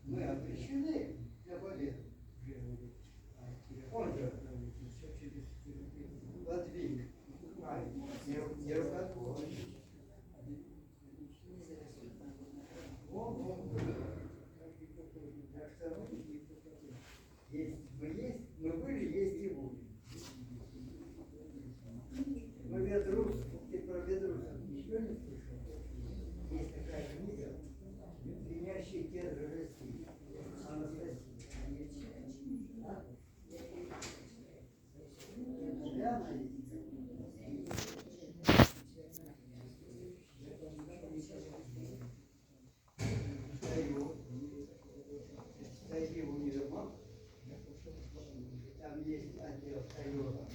Мы обречены на победу. Он же подвиг. Не рукотворный. Так что есть, мы были, есть и будем. Мы Ведрус, ты про Ведруса ничего не слышал? Есть такая книга «Звенящие кедры России». Анастасия. А? Да, она есть. Стою в универмаг, там есть отдел Тойота,